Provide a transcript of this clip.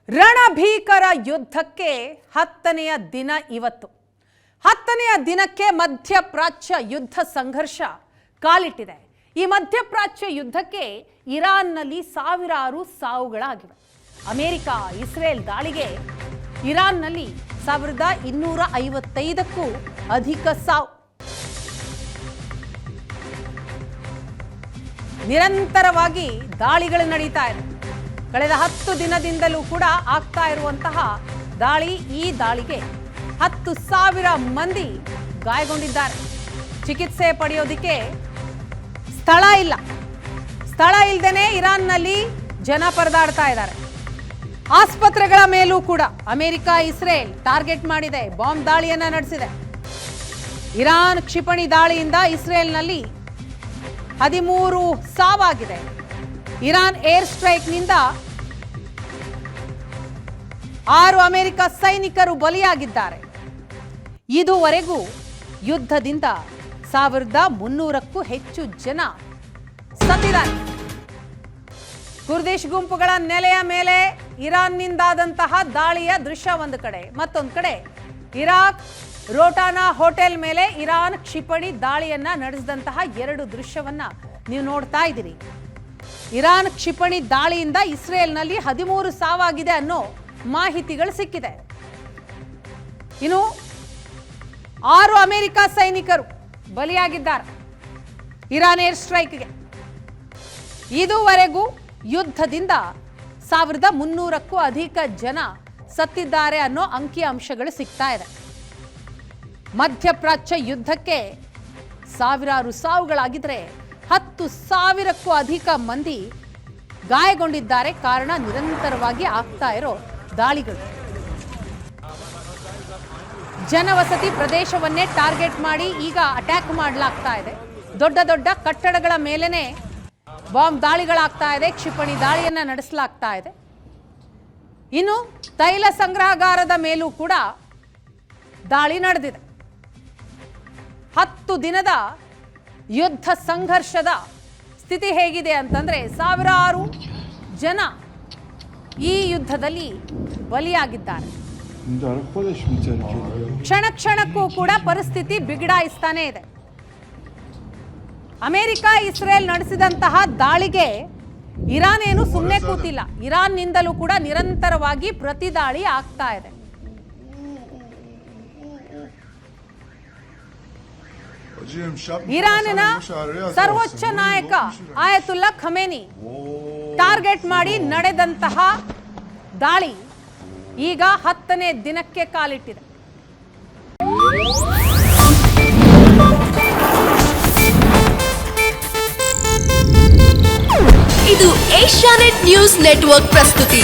ರಣಭೀಕರ ಯುದ್ಧಕ್ಕೆ 10ನೆಯ ದಿನ ಇವತ್ತು. 10ನೆಯ ದಿನಕ್ಕೆ ಮಧ್ಯಪ್ರಾಚ್ಯ ಯುದ್ಧ ಸಂಘರ್ಷ ಕಾಲಿಟ್ಟಿದೆ. ಈ ಮಧ್ಯಪ್ರಾಚ್ಯ ಯುದ್ಧಕ್ಕೆ ಇರಾನ್ನಲ್ಲಿ ಸಾವಿರಾರು ಸಾವುಗಳಾಗಿವೆ. ಅಮೆರಿಕ ಇಸ್ರೇಲ್ ದಾಳಿಗೆ ಇರಾನ್ನಲ್ಲಿ 1255ಕ್ಕೂ ಅಧಿಕ ಸಾವು. ನಿರಂತರವಾಗಿ ದಾಳಿಗಳು ನಡೀತಾ ಇದೆ. ಕಳೆದ 10 ದಿನದಿಂದಲೂ ಕೂಡ ಆಗ್ತಾ ಇರುವಂತಹ ದಾಳಿ, ಈ ದಾಳಿಗೆ 10,000 ಮಂದಿ ಗಾಯಗೊಂಡಿದ್ದಾರೆ. ಚಿಕಿತ್ಸೆ ಪಡೆಯೋದಕ್ಕೆ ಸ್ಥಳ ಇಲ್ಲದೇನೆ ಇರಾನ್ನಲ್ಲಿ ಜನ ಪರದಾಡ್ತಾ ಇದ್ದಾರೆ. ಆಸ್ಪತ್ರೆಗಳ ಮೇಲೂ ಕೂಡ ಅಮೆರಿಕ ಇಸ್ರೇಲ್ ಟಾರ್ಗೆಟ್ ಮಾಡಿದೆ, ಬಾಂಬ್ ದಾಳಿಯನ್ನ ನಡೆಸಿದೆ. ಇರಾನ್ ಕ್ಷಿಪಣಿ ದಾಳಿಯಿಂದ ಇಸ್ರೇಲ್ನಲ್ಲಿ 13 ಸಾವಾಗಿದೆ. ಇರಾನ್ ಏರ್ ಸ್ಟ್ರೈಕ್ನಿಂದ 6 ಅಮೆರಿಕ ಸೈನಿಕರು ಬಲಿಯಾಗಿದ್ದಾರೆ. ಇದುವರೆಗೂ ಯುದ್ಧದಿಂದ 1300ಕ್ಕೂ ಹೆಚ್ಚು ಜನ ಸತ್ತಿದ್ದಾರೆ. ಕುರ್ದಿಶ್ ಗುಂಪುಗಳ ನೆಲೆಯ ಮೇಲೆ ಇರಾನ್ನಿಂದಾದಂತಹ ದಾಳಿಯ ದೃಶ್ಯ ಒಂದು ಕಡೆ, ಮತ್ತೊಂದು ಕಡೆ ಇರಾಕ್ ರೋಟಾನಾ ಹೋಟೆಲ್ ಮೇಲೆ ಇರಾನ್ ಕ್ಷಿಪಣಿ ದಾಳಿಯನ್ನ ನಡೆಸಿದಂತಹ 2 ದೃಶ್ಯವನ್ನ ನೀವು ನೋಡ್ತಾ ಇದ್ದೀರಿ. ಇರಾನ್ ಕ್ಷಿಪಣಿ ದಾಳಿಯಿಂದ ಇಸ್ರೇಲ್ನಲ್ಲಿ 13 ಸಾವಾಗಿದೆ ಅನ್ನೋ ಮಾಹಿತಿಗಳು ಸಿಕ್ಕಿದೆ. ಇನ್ನು 6 ಅಮೆರಿಕ ಸೈನಿಕರು ಬಲಿಯಾಗಿದ್ದಾರೆ ಇರಾನ್ ಏರ್ ಸ್ಟ್ರೈಕ್ಗೆ. ಇದುವರೆಗೂ ಯುದ್ಧದಿಂದ 1300ಕ್ಕೂ ಅಧಿಕ ಜನ ಸತ್ತಿದ್ದಾರೆ ಅನ್ನೋ ಅಂಕಿ ಅಂಶಗಳು ಸಿಗ್ತಾ ಇದೆ. ಮಧ್ಯಪ್ರಾಚ್ಯ ಯುದ್ಧಕ್ಕೆ ಸಾವಿರಾರು ಸಾವುಗಳಾಗಿದ್ರೆ 10,000ಕ್ಕೂ ಅಧಿಕ ಮಂದಿ ಗಾಯಗೊಂಡಿದ್ದಾರೆ. ಕಾರಣ ನಿರಂತರವಾಗಿ ಆಗ್ತಾ ಇರೋ ದಾಳಿಗಳು. ಜನವಸತಿ ಪ್ರದೇಶವನ್ನೇ ಟಾರ್ಗೆಟ್ ಮಾಡಿ ಈಗ ಅಟ್ಯಾಕ್ ಮಾಡಲಾಗ್ತಾ ಇದೆ. ದೊಡ್ಡ ದೊಡ್ಡ ಕಟ್ಟಡಗಳ ಮೇಲೇನೆ ಬಾಂಬ್ ದಾಳಿಗಳಾಗ್ತಾ ಇದೆ, ಕ್ಷಿಪಣಿ ದಾಳಿಯನ್ನ ನಡೆಸಲಾಗ್ತಾ ಇದೆ. ಇನ್ನು ತೈಲ ಸಂಗ್ರಹಗಾರದ ಮೇಲೂ ಕೂಡ ದಾಳಿ ನಡೆದಿದೆ. 10 ದಿನದ ಯುದ್ಧ ಸಂಘರ್ಷದ ಸ್ಥಿತಿ ಹೇಗಿದೆ ಅಂತಂದ್ರೆ, ಸಾವಿರಾರು ಜನ ಈ ಯುದ್ಧದಲ್ಲಿ ಬಲಿಯಾಗಿದ್ದಾರೆ. ಕ್ಷಣ ಕ್ಷಣಕ್ಕೂ ಕೂಡ ಪರಿಸ್ಥಿತಿ ಬಿಗಡಾಯಿಸ್ತಾನೆ ಇದೆ. ಅಮೆರಿಕ ಇಸ್ರೇಲ್ ನಡೆಸಿದಂತಹ ದಾಳಿಗೆ ಇರಾನ್ ಏನು ಸುಮ್ಮನೆ ಕೂತಿಲ್ಲ. ಇರಾನ್ನಿಂದಲೂ ಕೂಡ ನಿರಂತರವಾಗಿ ಪ್ರತಿ ದಾಳಿ ಆಗ್ತಾ ಇದೆ. ಇರಾನಿನ ಸರ್ವೋಚ್ಚ ನಾಯಕ ಆಯತುಲ್ಲಾ ಖಮೇನಿ ಟಾರ್ಗೆಟ್ ಮಾಡಿ ನಡೆದಂತಹ ದಾಳಿ ಈಗ 10ನೇ ದಿನಕ್ಕೆ ಕಾಲಿಟ್ಟಿದೆ. ಇದು ಏಷ್ಯಾನೆಟ್ ನ್ಯೂಸ್ ನೆಟ್ವರ್ಕ್ ಪ್ರಸ್ತುತಿ.